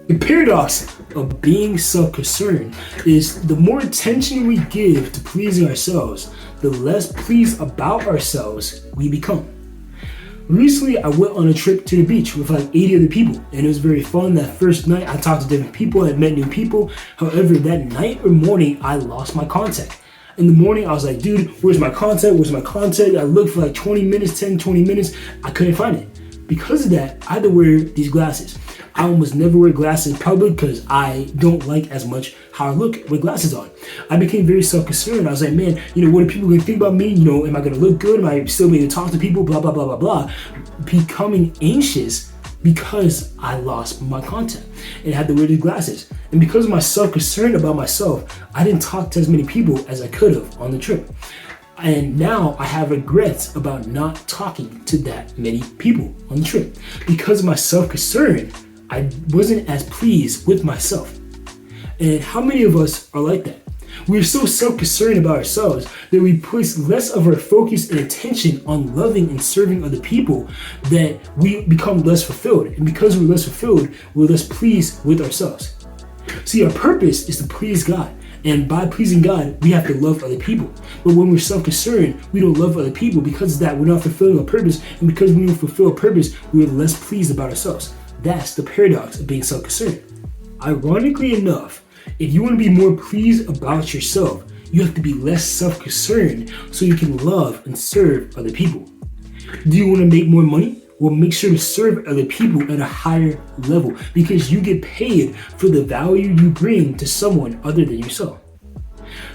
The paradox of being self-concerned is the more attention we give to pleasing ourselves, the less pleased about ourselves we become. Recently, I went on a trip to the beach with like 80 other people, and it was very fun. That first night, I talked to different people, I met new people. However, that night or morning, I lost my contact. In the morning, I was like, dude, where's my contact? Where's my contact? I looked for like 20 minutes, 10, 20 minutes. I couldn't find it. Because of that, I had to wear these glasses. I almost never wear glasses in public because I don't like as much how I look with glasses on. I became very self-concerned. I was like, man, what are people going to think about me? Am I going to look good? Am I still able to talk to people? Blah, blah, blah, blah, blah. Becoming anxious because I lost my contact and had to wear these glasses. And because of my self-concern about myself, I didn't talk to as many people as I could have on the trip. And now I have regrets about not talking to that many people on the trip. Because of my self-concern, I wasn't as pleased with myself. And how many of us are like that? We're so self-concerned about ourselves that we place less of our focus and attention on loving and serving other people that we become less fulfilled. And because we're less fulfilled, we're less pleased with ourselves. See, our purpose is to please God. And by pleasing God, we have to love other people. But when we're self-concerned, we don't love other people. Because of that, we're not fulfilling our purpose. And because we don't fulfill our purpose, we're less pleased about ourselves. That's the paradox of being self-concerned. Ironically enough, if you want to be more pleased about yourself, you have to be less self-concerned so you can love and serve other people. Do you want to make more money? Well, make sure to serve other people at a higher level because you get paid for the value you bring to someone other than yourself.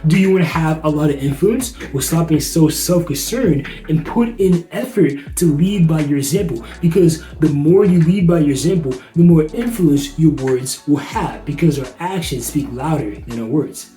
Do you want to have a lot of influence? Well, stop being so self-concerned and put in effort to lead by your example. Because the more you lead by your example, the more influence your words will have because our actions speak louder than our words.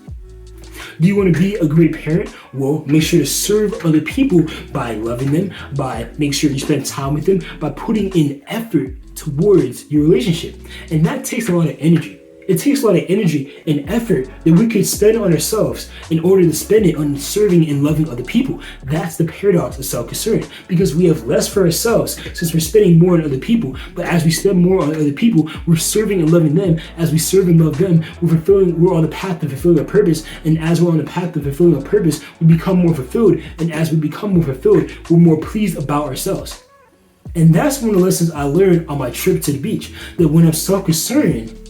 Do you want to be a great parent? Well, make sure to serve other people by loving them, by making sure you spend time with them, by putting in effort towards your relationship. And that takes a lot of energy. It takes a lot of energy and effort that we could spend on ourselves in order to spend it on serving and loving other people. That's the paradox of self-concern because we have less for ourselves since we're spending more on other people. But as we spend more on other people, we're serving and loving them. As we serve and love them, we're on the path to fulfilling our purpose. And as we're on the path to fulfilling our purpose, we become more fulfilled. And as we become more fulfilled, we're more pleased about ourselves. And that's one of the lessons I learned on my trip to the beach, that when I'm self-concerned,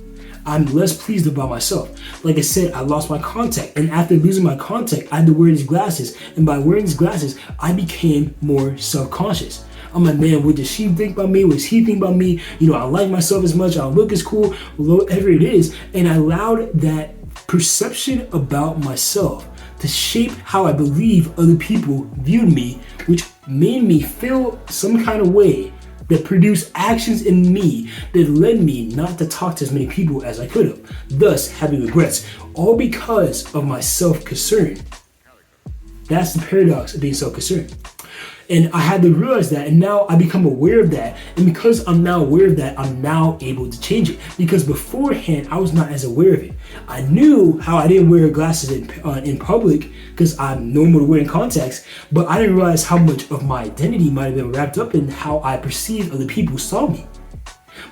I'm less pleased about myself. Like I said, I lost my contact. And after losing my contact, I had to wear these glasses. And by wearing these glasses, I became more self-conscious. I'm like, man, what does she think about me? What does he think about me? I like myself as much. I look as cool, whatever it is. And I allowed that perception about myself to shape how I believe other people viewed me, which made me feel some kind of way that produced actions in me that led me not to talk to as many people as I could have, thus having regrets, all because of my self-concern. That's the paradox of being self-concerned. And I had to realize that, and now I become aware of that. And because I'm now aware of that, I'm now able to change it. Because beforehand, I was not as aware of it. I knew how I didn't wear glasses in public because I'm normal to wearing contacts, but I didn't realize how much of my identity might have been wrapped up in how I perceived other people saw me.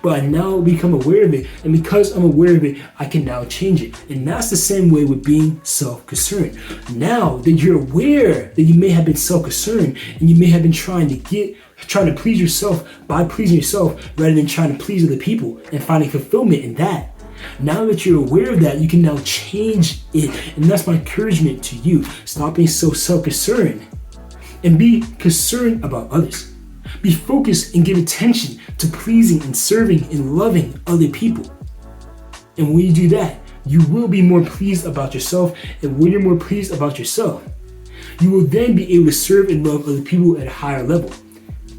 But I now become aware of it, and because I'm aware of it, I can now change it. And that's the same way with being self-concerned. Now that you're aware that you may have been self-concerned and you may have been trying to please yourself by pleasing yourself rather than trying to please other people and finding fulfillment in that. Now that you're aware of that, you can now change it. And that's my encouragement to you. Stop being so self-concerned and be concerned about others. Be focused and give attention to pleasing and serving and loving other people. And when you do that, you will be more pleased about yourself. And when you're more pleased about yourself, you will then be able to serve and love other people at a higher level.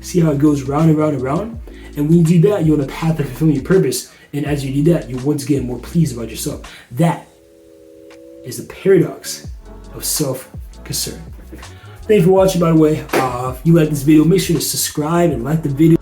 See how it goes round and round and round? And when you do that, you're on the path of fulfilling your purpose. And as you do that, you're once again more pleased about yourself. That is the paradox of self-concern. Thanks for watching, by the way. If you like this video, make sure to subscribe and like the video.